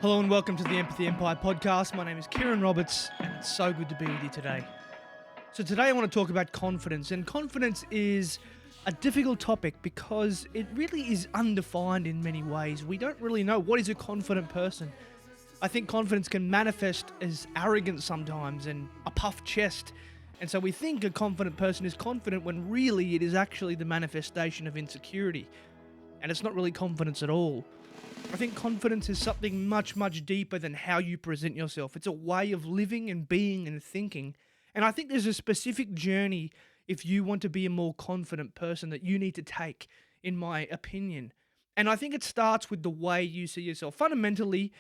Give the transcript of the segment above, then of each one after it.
Hello and welcome to the Empathy Empire podcast. My name is Kiran Roberts and it's so good to be with you today. So today I want to talk about confidence, and confidence is a difficult topic because it really is undefined in many ways. We don't really know what is a confident person. I think confidence can manifest as arrogance sometimes and a puffed chest. And so we think a confident person is confident when really it is actually the manifestation of insecurity. And it's not really confidence at all. I think confidence is something much, much deeper than how you present yourself. It's a way of living and being and thinking. And I think there's a specific journey if you want to be a more confident person that you need to take, in my opinion. And I think it starts with the way you see yourself. Fundamentally,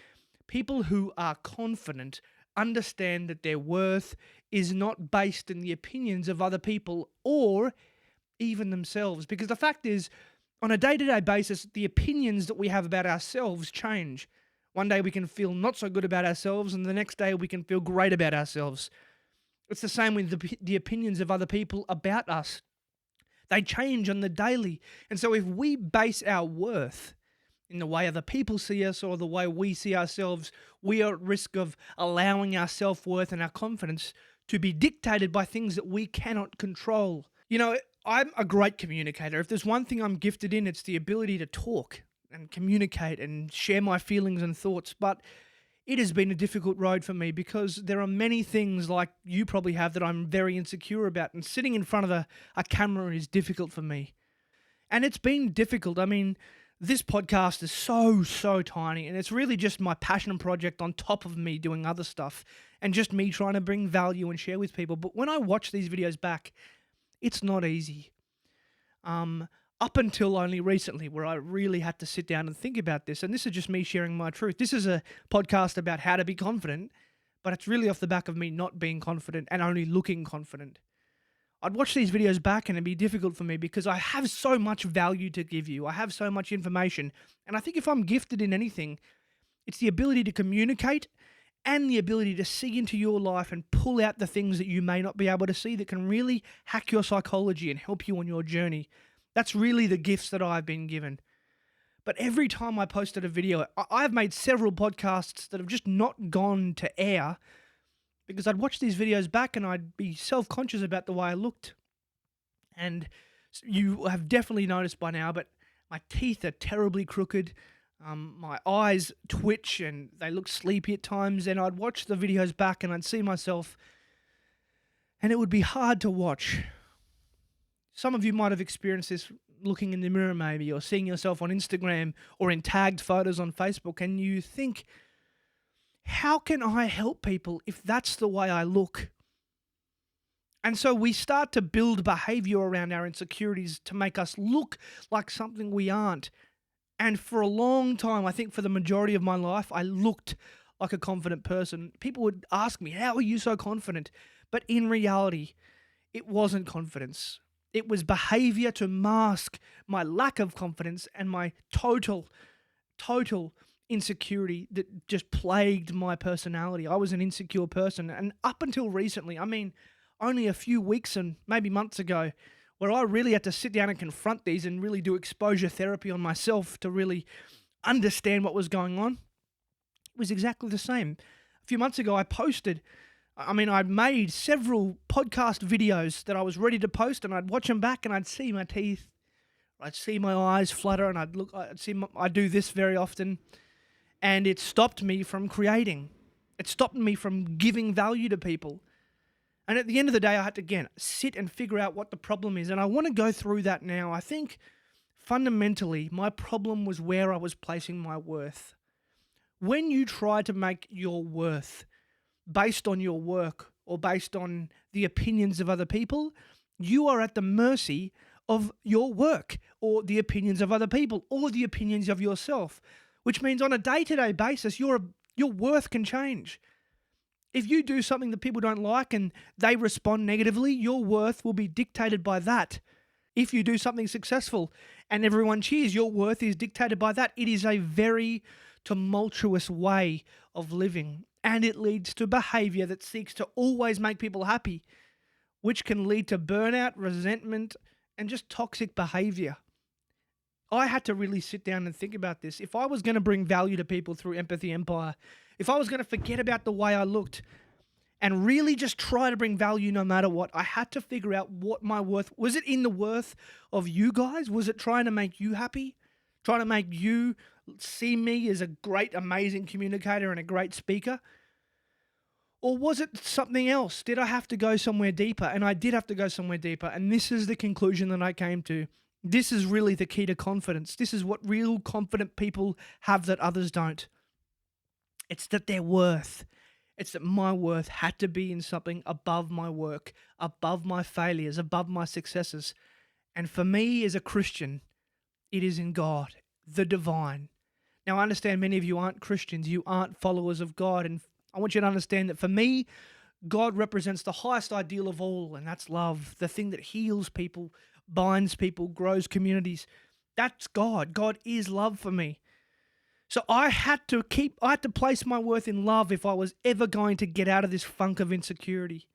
people who are confident understand that their worth is not based in the opinions of other people or even themselves. Because the fact is, on a day-to-day basis, the opinions that we have about ourselves change. One day we can feel not so good about ourselves, and the next day we can feel great about ourselves. It's the same with the opinions of other people about us. They change on the daily. And so if we base our worth in the way other people see us or the way we see ourselves, we are at risk of allowing our self-worth and our confidence to be dictated by things that we cannot control. You know, I'm a great communicator. If there's one thing I'm gifted in, it's the ability to talk and communicate and share my feelings and thoughts. But it has been a difficult road for me because there are many things like you probably have that I'm very insecure about. And sitting in front of a camera is difficult for me. And it's been difficult. I mean, this podcast is so tiny, and it's really just my passion project on top of me doing other stuff and just me trying to bring value and share with people. But when I watch these videos back, it's not easy. Up until only recently, where I really had to sit down and think about this. And this is just me sharing my truth. This is a podcast about how to be confident, but it's really off the back of me not being confident and only looking confident. I'd watch these videos back and it'd be difficult for me because I have so much value to give you. I have so much information. And I think if I'm gifted in anything, it's the ability to communicate and the ability to see into your life and pull out the things that you may not be able to see that can really hack your psychology and help you on your journey. That's really the gifts that I've been given. But every time I posted a video, I've made several podcasts that have just not gone to air because I'd watch these videos back and I'd be self-conscious about the way I looked. And you have definitely noticed by now, but my teeth are terribly crooked. My eyes twitch and they look sleepy at times, and I'd watch the videos back and I'd see myself and it would be hard to watch. Some of you might have experienced this looking in the mirror maybe, or seeing yourself on Instagram or in tagged photos on Facebook, and you think, how can I help people if that's the way I look? And so we start to build behavior around our insecurities to make us look like something we aren't. And for a long time, I think for the majority of my life, I looked like a confident person. People would ask me, how are you so confident? But in reality, it wasn't confidence. It was behavior to mask my lack of confidence and my total insecurity that just plagued my personality. I was an insecure person. And up until recently, I mean, only a few weeks and maybe months ago, where I really had to sit down and confront these and really do exposure therapy on myself to really understand what was going on, it was exactly the same. A few months ago, I'd made several podcast videos that I was ready to post, and I'd watch them back and I'd see my teeth, I'd see my eyes flutter, and I do this very often, and it stopped me from creating. It stopped me from giving value to people. And at the end of the day, I had to, again, sit and figure out what the problem is. And I want to go through that now. I think fundamentally, my problem was where I was placing my worth. When you try to make your worth based on your work or based on the opinions of other people, you are at the mercy of your work or the opinions of other people or the opinions of yourself, which means on a day-to-day basis, your worth can change. If you do something that people don't like and they respond negatively, your worth will be dictated by that. If you do something successful and everyone cheers, your worth is dictated by that. It is a very tumultuous way of living, and it leads to behavior that seeks to always make people happy, which can lead to burnout, resentment, and just toxic behavior. I had to really sit down and think about this. If I was going to bring value to people through Empathy Empire, if I was going to forget about the way I looked and really just try to bring value no matter what, I had to figure out what my worth was. It in the worth of you guys? Was it trying to make you happy? Trying to make you see me as a great, amazing communicator and a great speaker? Or was it something else? Did I have to go somewhere deeper? And I did have to go somewhere deeper. And this is the conclusion that I came to. This is really the key to confidence. This is what real confident people have that others don't. It's that their worth. It's that my worth had to be in something above my work, above my failures, above my successes. And for me as a Christian, it is in God, the divine. Now, I understand many of you aren't Christians. You aren't followers of God. And I want you to understand that for me, God represents the highest ideal of all, and that's love, the thing that heals people, binds people, grows communities. That's God. God is love for me. So I had to place my worth in love if I was ever going to get out of this funk of insecurity.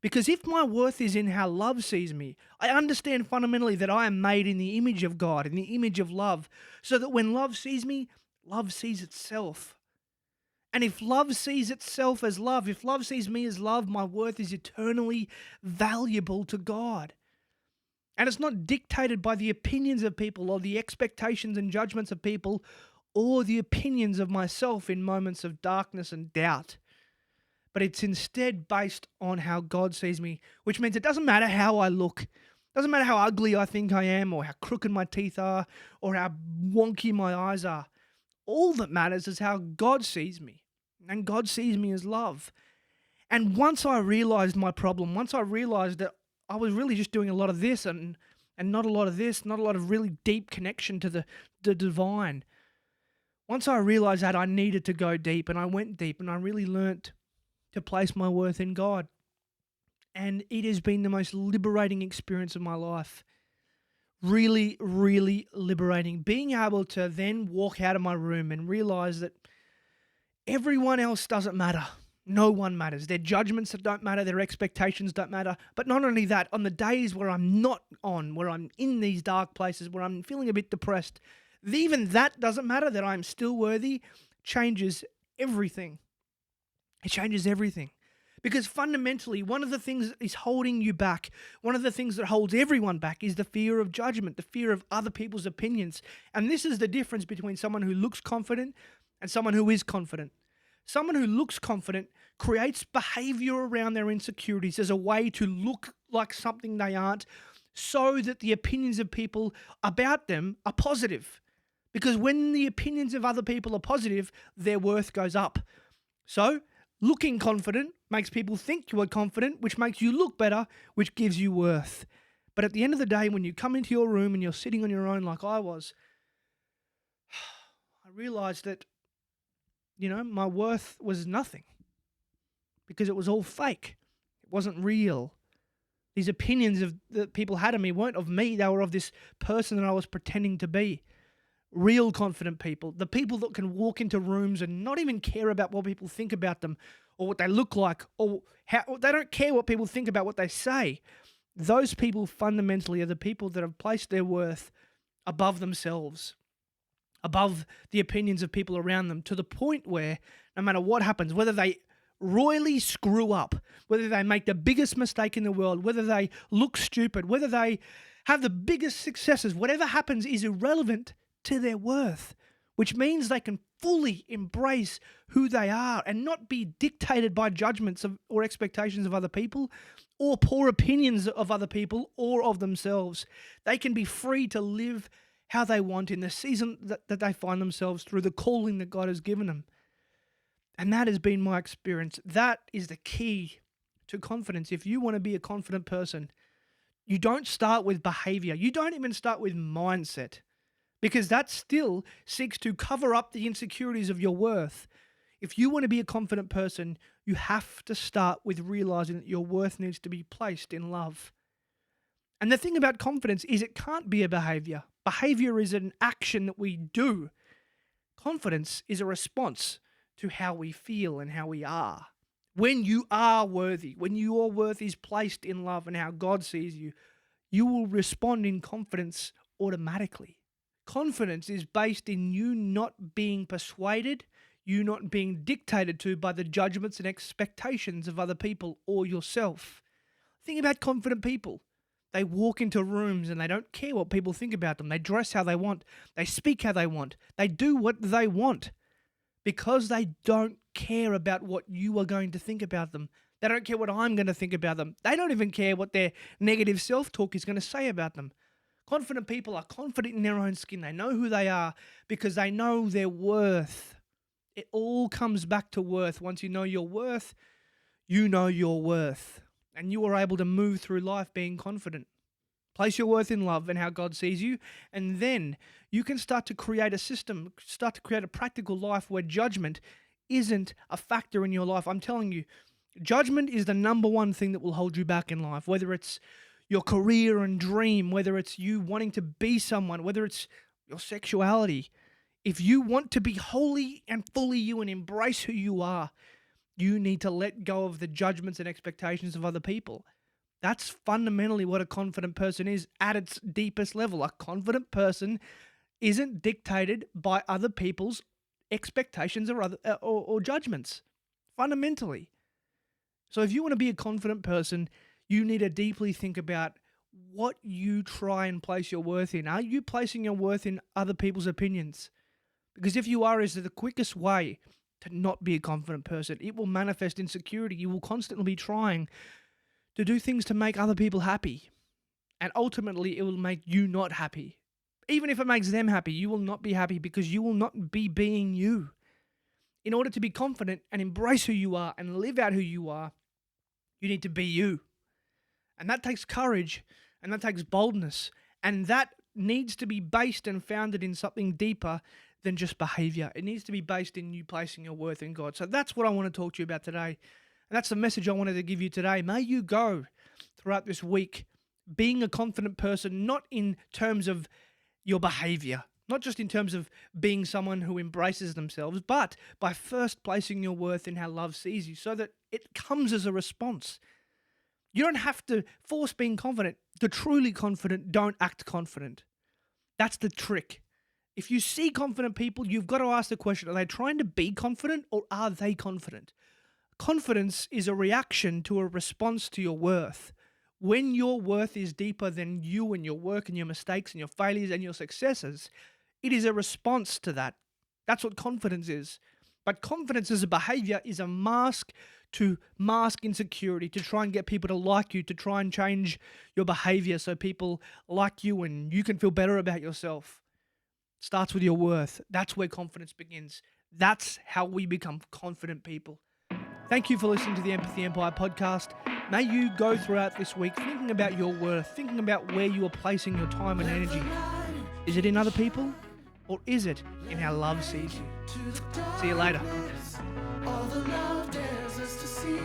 Because if my worth is in how love sees me, I understand fundamentally that I am made in the image of God, in the image of love, so that when love sees me, love sees itself. And if love sees itself as love, if love sees me as love, my worth is eternally valuable to God. And it's not dictated by the opinions of people or the expectations and judgments of people or the opinions of myself in moments of darkness and doubt. But it's instead based on how God sees me, which means it doesn't matter how I look. It doesn't matter how ugly I think I am or how crooked my teeth are or how wonky my eyes are. All that matters is how God sees me. And God sees me as love. And once I realized my problem, once I realized that I was really just doing a lot of this and not a lot of this, not a lot of really deep connection to the divine. Once I realized that, I needed to go deep, and I went deep, and I really learnt to place my worth in God. And it has been the most liberating experience of my life. Really, really liberating. Being able to then walk out of my room and realize that everyone else doesn't matter. No one matters. Their judgments don't matter. Their expectations don't matter. But not only that, on the days where I'm not on, where I'm in these dark places, where I'm feeling a bit depressed, even that doesn't matter, that I'm still worthy, changes everything. It changes everything. Because fundamentally, one of the things that is holding you back, one of the things that holds everyone back is the fear of judgment, the fear of other people's opinions. And this is the difference between someone who looks confident and someone who is confident. Someone who looks confident creates behavior around their insecurities as a way to look like something they aren't, so that the opinions of people about them are positive. Because when the opinions of other people are positive, their worth goes up. So, looking confident makes people think you are confident, which makes you look better, which gives you worth. But at the end of the day, when you come into your room and you're sitting on your own like I was, I realized that, my worth was nothing because it was all fake. It wasn't real. These opinions that people had of me weren't of me. They were of this person that I was pretending to be. Real confident people, the people that can walk into rooms and not even care about what people think about them or what they look like, or how they don't care what people think about what they say. Those people fundamentally are the people that have placed their worth above themselves, above the opinions of people around them, to the point where no matter what happens, whether they royally screw up, whether they make the biggest mistake in the world, whether they look stupid, whether they have the biggest successes, whatever happens is irrelevant to their worth, which means they can fully embrace who they are and not be dictated by judgments or expectations of other people or poor opinions of other people or of themselves. They can be free to live how they want in the season that they find themselves through the calling that God has given them. And that has been my experience. That is the key to confidence. If you want to be a confident person, you don't start with behavior. You don't even start with mindset, because that still seeks to cover up the insecurities of your worth. If you want to be a confident person, you have to start with realizing that your worth needs to be placed in love. And the thing about confidence is it can't be a behavior. Behavior is an action that we do. Confidence is a response to how we feel and how we are. When you are worthy, when your worth is placed in love and how God sees you, you will respond in confidence automatically. Confidence is based in you not being persuaded, you not being dictated to by the judgments and expectations of other people or yourself. Think about confident people. They walk into rooms and they don't care what people think about them. They dress how they want. They speak how they want. They do what they want because they don't care about what you are going to think about them. They don't care what I'm going to think about them. They don't even care what their negative self-talk is going to say about them. Confident people are confident in their own skin. They know who they are because they know their worth. It all comes back to worth. Once you know your worth, you know your worth. And you are able to move through life being confident. Place your worth in love and how God sees you. And then you can start to create a system, start to create a practical life where judgment isn't a factor in your life. I'm telling you, judgment is the number one thing that will hold you back in life, whether it's your career and dream, whether it's you wanting to be someone, whether it's your sexuality. If you want to be wholly and fully you and embrace who you are, you need to let go of the judgments and expectations of other people. That's fundamentally what a confident person is at its deepest level. A confident person isn't dictated by other people's expectations or judgments, fundamentally. So if you want to be a confident person, you need to deeply think about what you try and place your worth in. Are you placing your worth in other people's opinions? Because if you are, is the quickest way to not be a confident person. It will manifest insecurity. You will constantly be trying to do things to make other people happy. And ultimately, it will make you not happy. Even if it makes them happy, you will not be happy because you will not be being you. In order to be confident and embrace who you are and live out who you are, you need to be you. And that takes courage and that takes boldness. And that needs to be based and founded in something deeper than just behavior. It needs to be based in you placing your worth in God. So that's what I want to talk to you about today. And that's the message I wanted to give you today. May you go throughout this week being a confident person, not in terms of your behavior, not just in terms of being someone who embraces themselves, but by first placing your worth in how love sees you so that it comes as a response. You don't have to force being confident. The truly confident don't act confident. That's the trick. If you see confident people, you've got to ask the question, are they trying to be confident or are they confident? Confidence is a reaction to a response to your worth. When your worth is deeper than you and your work and your mistakes and your failures and your successes, it is a response to that. That's what confidence is. But confidence as a behavior is a mask to mask insecurity, to try and get people to like you, to try and change your behavior so people like you and you can feel better about yourself. Starts with your worth. That's where confidence begins. That's how we become confident people. Thank you for listening to the Empathy Empire podcast. May you go throughout this week thinking about your worth, thinking about where you are placing your time and energy. Is it in other people or is it in how love sees you? See you later. All the love dares us to see.